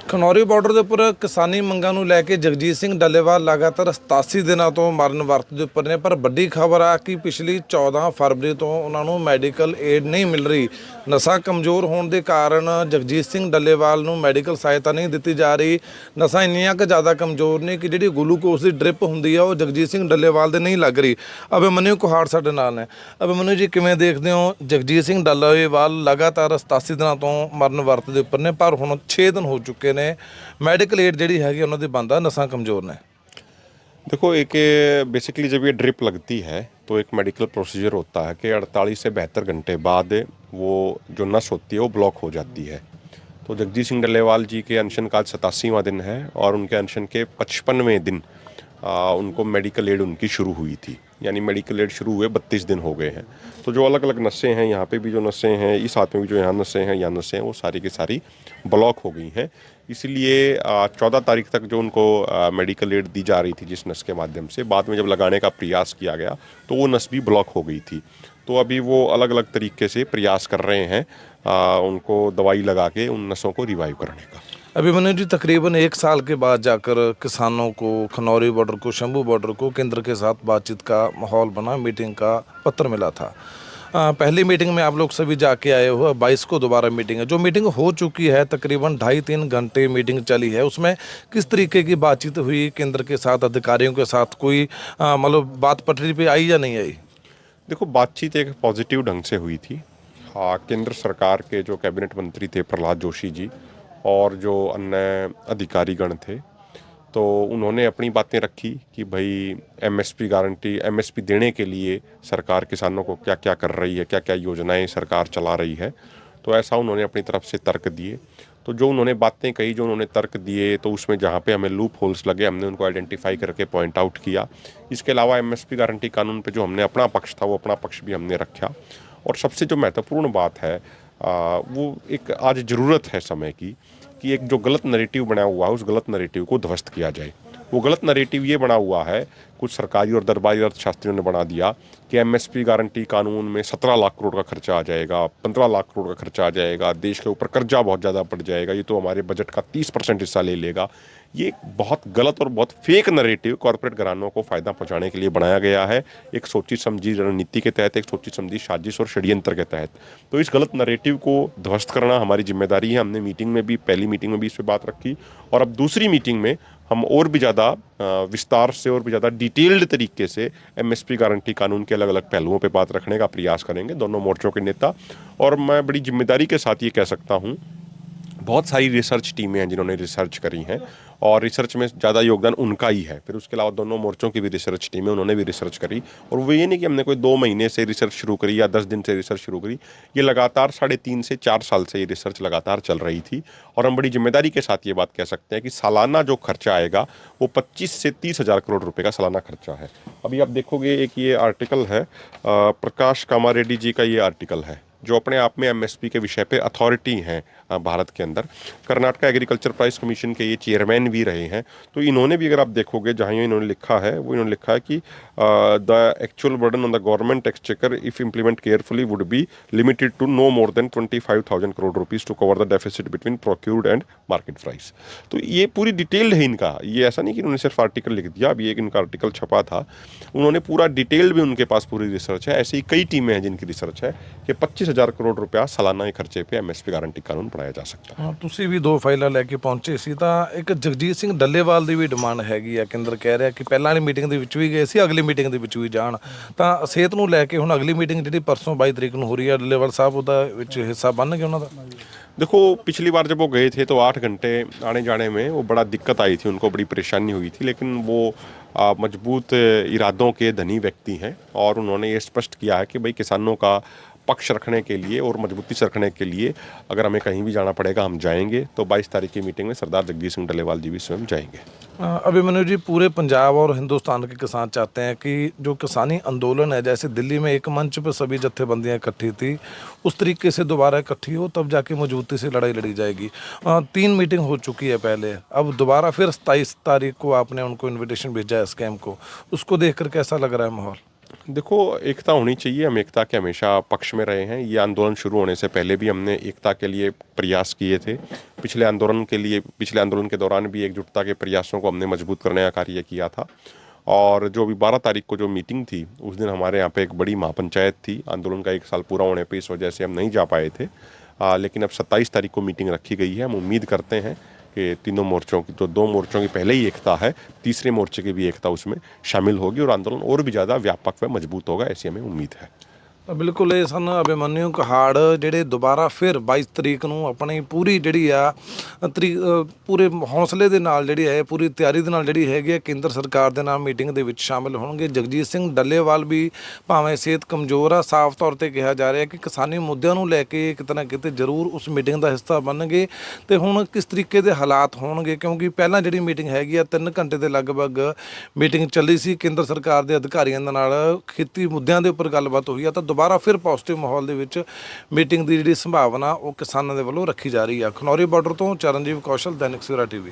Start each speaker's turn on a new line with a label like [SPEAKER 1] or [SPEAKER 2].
[SPEAKER 1] Khanauri border ਦੇ ਉੱਪਰ ਕਿਸਾਨੀ ਮੰਗਾਂ ਨੂੰ ਲੈ ਕੇ ਜਗਜੀਤ ਸਿੰਘ ਡੱਲੇਵਾਲ ਲਗਾਤਾਰ 87 ਦਿਨਾਂ ਤੋਂ ਮਰਨ ਵਰਤ ਦੇ ਉੱਪਰ ਨੇ। ਪਰ ਵੱਡੀ ਖਬਰ ਆ ਕਿ ਪਿਛਲੀ 14 ਫਰਵਰੀ ਤੋਂ ਉਹਨਾਂ ਨੂੰ ਮੈਡੀਕਲ ਏਡ ਨਹੀਂ ਮਿਲ ਰਹੀ। ਨਸਾਂ ਕਮਜ਼ੋਰ ਹੋਣ ਦੇ ਕਾਰਨ ਜਗਜੀਤ ਸਿੰਘ ਡੱਲੇਵਾਲ ਨੂੰ ਮੈਡੀਕਲ ਸਹਾਇਤਾ ਨਹੀਂ ਦਿੱਤੀ ਜਾ ਰਹੀ। ਨਸਾਂ ਇੰਨੀਆਂ ਕੁ ਜ਼ਿਆਦਾ ਕਮਜ਼ੋਰ ਨੇ ਕਿ ਜਿਹੜੀ ਗਲੂਕੋਜ਼ ਦੀ ਡ੍ਰਿਪ ਹੁੰਦੀ ਆ ਉਹ ਜਗਜੀਤ ਸਿੰਘ ਡੱਲੇਵਾਲ ਦੇ ਨਹੀਂ ਲੱਗ ਰਹੀ। ਅਭਿਮਨਿਊ ਕੁਹਾੜ ਸਾਡੇ ਨਾਲ ਨੇ। ਅਭਿਮਨਿਊ ਜੀ, ਕਿਵੇਂ ਦੇਖਦੇ ਹੋ? ਜਗਜੀਤ ਸਿੰਘ ਡੱਲੇਵਾਲ ਲਗਾਤਾਰ 87 ਦਿਨਾਂ ਤੋਂ ਮਰਨ ਵਰਤ ਦੇ ਉੱਪਰ ਨੇ, ਪਰ ਹੁਣ 6 ਦਿਨ ਹੋ ਚੁੱਕੇ ਨੇ, मेडिकल एड जी है उन्होंने बंद है, नसां कमज़ोर ने।
[SPEAKER 2] देखो, एक बेसिकली जब ये ड्रिप लगती है तो एक मेडिकल प्रोसीजर होता है कि 48 से 72 घंटे बाद वो जो नस होती है वो ब्लॉक हो जाती है। तो जगजीत सिंह डल्लेवाल जी के अनशन का 87वां दिन है और उनके अनशन के 55वें दिन उनको मेडिकल एड उनकी शुरू हुई थी, यानी मेडिकल एड शुरू हुए 32 दिन हो गए हैं। तो जो अलग अलग नसें हैं, यहाँ पे भी जो नसें हैं, इस हाथ में भी जो यहाँ नसें हैं, यहाँ नसें हैं, वो सारी की सारी ब्लॉक हो गई हैं। इसलिए 14 तारीख तक जो उनको मेडिकल एड दी जा रही थी जिस नस के माध्यम से, बाद में जब लगाने का प्रयास किया गया तो वो नस भी ब्लॉक हो गई थी। तो अभी वो अलग अलग तरीके से प्रयास कर रहे हैं उनको दवाई लगा के उन नसों को रिवाइव करने का।
[SPEAKER 1] अभिमन्यु जी, तकरीबन 1 साल के बाद जाकर किसानों को, खनौरी बॉर्डर को, शंभू बॉर्डर को केंद्र के साथ बातचीत का माहौल बना, मीटिंग का पत्र मिला था। पहली मीटिंग में आप लोग सभी जाके आए हो, 22 को दोबारा मीटिंग है। जो मीटिंग हो चुकी है, तकरीबन 2.5-3 घंटे मीटिंग चली है, उसमें किस तरीके की बातचीत हुई केंद्र के साथ, अधिकारियों के साथ? कोई मतलब बात पटरी पे आई या नहीं आई?
[SPEAKER 2] देखो, बातचीत एक पॉजिटिव ढंग से हुई थी। केंद्र सरकार के जो कैबिनेट मंत्री थे प्रहलाद जोशी जी और जो अन्य अधिकारीगण थे, तो उन्होंने अपनी बातें रखी कि भाई एमएसपी गारंटी, एमएसपी देने के लिए सरकार किसानों को क्या क्या कर रही है, क्या क्या योजनाएं सरकार चला रही है। तो ऐसा उन्होंने अपनी तरफ से तर्क दिए। तो जो उन्होंने बातें कही, जो उन्होंने तर्क दिए, तो उसमें जहाँ पे हमें लूप होल्स लगे हमने उनको आइडेंटिफाई करके पॉइंट आउट किया। इसके अलावा एमएसपी गारंटी कानून पे जो हमने अपना पक्ष था वो अपना पक्ष भी हमने रखा। और सबसे जो महत्वपूर्ण बात है वो एक आज ज़रूरत है समय की कि एक जो गलत नैरेटिव बना हुआ है उस गलत नैरेटिव को ध्वस्त किया जाए। वो गलत नैरेटिव ये बना हुआ है, कुछ सरकारी और दरबारी अर्थशास्त्रियों ने बना दिया कि एमएसपी गारंटी कानून में 17 लाख करोड़ का खर्चा आ जाएगा, 15 लाख करोड़ का खर्चा आ जाएगा, देश के ऊपर कर्जा बहुत ज़्यादा पड़ जाएगा, ये तो हमारे बजट का 30% हिस्सा ले लेगा। ये एक बहुत गलत और बहुत फेक नैरेटिव कॉर्पोरेट घरानों को फ़ायदा पहुंचाने के लिए बनाया गया है, एक सोची समझी रणनीति के तहत, एक सोची समझी साजिश और षड्यंत्र के तहत। तो इस गलत नैरेटिव को ध्वस्त करना हमारी जिम्मेदारी है। हमने मीटिंग में भी, पहली मीटिंग में भी इस पर बात रखी और अब दूसरी मीटिंग में हम और भी ज़्यादा विस्तार से और भी ज़्यादा डिटेल्ड तरीके से एमएसपी गारंटी कानून के अलग अलग पहलुओं पे बात रखने का प्रयास करेंगे दोनों मोर्चों के नेता। और मैं बड़ी जिम्मेदारी के साथ ये कह सकता हूँ, बहुत सारी रिसर्च टीमें हैं जिन्होंने रिसर्च करी हैं और रिसर्च में ज़्यादा योगदान उनका ही है। फिर उसके अलावा दोनों मोर्चों की भी रिसर्च टीमें, उन्होंने भी रिसर्च करी। और वो ये नहीं कि हमने कोई 2 महीने से रिसर्च शुरू करी या 10 दिन से रिसर्च शुरू करी, ये लगातार 3.5 से 4 साल से ये रिसर्च लगातार चल रही थी। और हम बड़ी जिम्मेदारी के साथ ये बात कह सकते हैं कि सालाना जो खर्चा आएगा वो 25 से 30 हज़ार करोड़ रुपये का सालाना खर्चा है। अभी आप देखोगे, एक ये आर्टिकल है, प्रकाश कामारेड्डी जी का ये आर्टिकल है, जो अपने आप में एमएसपी के विषय पे अथॉरिटी हैं भारत के अंदर। कर्नाटक एग्रीकल्चर प्राइस कमीशन के ये चेयरमैन भी रहे हैं। तो इन्होंने भी, अगर आप देखोगे, जहाँ इन्होंने लिखा है वो इन्होंने लिखा है कि the actual burden on the government exchequer if implement carefully would be limited to no more than 25,000 crore rupees to cover the deficit between procured and market price. तो ये पूरी डिटेल्ड है इनका, ये ऐसा नहीं कि इन्होंने सिर्फ आर्टिकल लिख दिया। अभी एक इनका आर्टिकल छपा था, उन्होंने पूरा डिटेल्ड भी, उनके पास पूरी रिसर्च है। ऐसे ही कई टीमें हैं जिनकी रिसर्च है कि 25,000 करोड़ रुपया सालाना खर्चे पे एमएसपी गारंटी कानून ਬਣਾਇਆ ਜਾ ਸਕਦਾ।
[SPEAKER 1] ਹਾਂ, ਤੁਸੀਂ ਵੀ 2 ਫਾਈਲਾਂ ਲੈ ਕੇ ਪਹੁੰਚੇ ਸੀ। ਤਾਂ ਇੱਕ ਜਗਜੀਤ ਸਿੰਘ ਡੱਲੇਵਾਲ ਦੀ ਵੀ ਡਿਮਾਂਡ ਹੈਗੀ ਆ, ਕੇਂਦਰ ਕਹਿ ਰਿਹਾ ਕਿ ਪਹਿਲਾਂ ਵਾਲੀ ਮੀਟਿੰਗ ਦੇ ਵਿੱਚ ਵੀ ਗਏ ਸੀ, ਅਗਲੀ ਮੀਟਿੰਗ ਦੇ ਵਿੱਚ ਵੀ ਜਾਣ। ਤਾਂ ਸਿਹਤ ਨੂੰ ਲੈ ਕੇ ਹੁਣ ਅਗਲੀ ਮੀਟਿੰਗ ਜਿਹੜੀ ਪਰਸੋਂ 22 ਤਰੀਕ ਨੂੰ ਹੋ ਰਹੀ ਹੈ, ਡੱਲੇਵਾਲ ਸਾਹਿਬ ਉਹਦਾ ਵਿੱਚ ਹਿੱਸਾ ਬਣਨਗੇ ਉਹਨਾਂ ਦਾ?
[SPEAKER 2] देखो, पिछली बार जब वो गए थे तो 8 घंटे आने जाने में वो बड़ा दिक्कत आई थी, उनको बड़ी परेशानी हुई थी। लेकिन वो मजबूत इरादों के धनी व्यक्ति हैं और उन्होंने ये स्पष्ट किया है कि भाई किसानों का पक्ष रखने के लिए और मजबूती से रखने के लिए अगर हमें कहीं भी जाना पड़ेगा हम जाएंगे। तो 22 तारीख की मीटिंग में सरदार जगजीत सिंह डल्लेवाल जी भी स्वयं जाएंगे।
[SPEAKER 1] अभिमन्यु जी, पूरे पंजाब और हिंदुस्तान के किसान चाहते हैं कि जो किसानी आंदोलन है, जैसे दिल्ली में एक मंच पर सभी जत्थेबंदियां इकट्ठी थी, उस तरीके से दोबारा इकट्ठी हो, तब जाके मजबूती से लड़ाई लड़ी जाएगी। 3 मीटिंग हो चुकी है पहले, अब दोबारा फिर 27 तारीख को आपने उनको इन्विटेशन भेजा है इस कैंप को, उसको देख कर कैसा लग रहा है माहौल?
[SPEAKER 2] देखो, एकता होनी चाहिए। हम एकता के हमेशा पक्ष में रहे हैं। ये आंदोलन शुरू होने से पहले भी हमने एकता के लिए प्रयास किए थे। पिछले आंदोलन के दौरान भी एकजुटता के प्रयासों को हमने मजबूत करने का कार्य किया था। और जो अभी 12 तारीख को जो मीटिंग थी, उस दिन हमारे यहाँ पे एक बड़ी महापंचायत थी। आंदोलन का 1 साल पूरा होने पे इस वजह से हम नहीं जा पाए थे। लेकिन अब 27 तारीख को मीटिंग रखी गई है। हम उम्मीद करते हैं कि तीनों मोर्चों की, तो 2 मोर्चों की पहले ही एकता है, तीसरे मोर्चे की भी एकता उसमें शामिल होगी और आंदोलन और भी ज़्यादा व्यापक व मजबूत होगा, ऐसी हमें उम्मीद है।
[SPEAKER 1] ਤਾਂ ਬਿਲਕੁਲ ਇਹ ਸਨ ਅਭਿਮਨਿਊ ਕਹਾੜ, ਜਿਹੜੇ ਦੁਬਾਰਾ ਫਿਰ 22 ਤਰੀਕ ਨੂੰ ਆਪਣੀ ਪੂਰੀ ਜਿਹੜੀ ਆ ਪੂਰੇ ਹੌਸਲੇ ਦੇ ਨਾਲ ਜਿਹੜੀ ਹੈ, ਪੂਰੀ ਤਿਆਰੀ ਦੇ ਨਾਲ ਜਿਹੜੀ ਹੈਗੀ ਹੈ ਕੇਂਦਰ ਸਰਕਾਰ ਦੇ ਨਾਲ ਮੀਟਿੰਗ ਦੇ ਵਿੱਚ ਸ਼ਾਮਿਲ ਹੋਣਗੇ। ਜਗਜੀਤ ਸਿੰਘ ਡੱਲੇਵਾਲ ਵੀ ਭਾਵੇਂ ਸਿਹਤ ਕਮਜ਼ੋਰ ਆ, ਸਾਫ਼ ਤੌਰ 'ਤੇ ਕਿਹਾ ਜਾ ਰਿਹਾ ਕਿ ਕਿਸਾਨੀ ਮੁੱਦਿਆਂ ਨੂੰ ਲੈ ਕੇ ਕਿਤੇ ਨਾ ਕਿਤੇ ਜ਼ਰੂਰ ਉਸ ਮੀਟਿੰਗ ਦਾ ਹਿੱਸਾ ਬਣਨਗੇ। ਅਤੇ ਹੁਣ ਕਿਸ ਤਰੀਕੇ ਦੇ ਹਾਲਾਤ ਹੋਣਗੇ, ਕਿਉਂਕਿ ਪਹਿਲਾਂ ਜਿਹੜੀ ਮੀਟਿੰਗ ਹੈਗੀ ਆ 3 ਘੰਟੇ ਦੇ ਲਗਭਗ ਮੀਟਿੰਗ ਚੱਲੀ ਸੀ ਕੇਂਦਰ ਸਰਕਾਰ ਦੇ ਅਧਿਕਾਰੀਆਂ ਦੇ ਨਾਲ, ਖੇਤੀ ਮੁੱਦਿਆਂ ਦੇ ਉੱਪਰ ਗੱਲਬਾਤ ਹੋਈ ਆ, ਤਾਂ ਦੁਬਾਰਾ ਫਿਰ ਪੋਜ਼ਿਟਿਵ ਮਾਹੌਲ ਦੇ ਵਿੱਚ ਮੀਟਿੰਗ ਦੀ ਜਿਹੜੀ ਸੰਭਾਵਨਾ ਉਹ ਕਿਸਾਨਾਂ ਦੇ ਵੱਲੋਂ ਰੱਖੀ ਜਾ ਰਹੀ ਆ। ਖਨੌਰੀ ਬਾਰਡਰ ਤੋਂ ਚਰਨਜੀਤ ਕੌਸ਼ਲ, ਦੈਨਿਕ ਸਵੇਰਾ ਟੀਵੀ।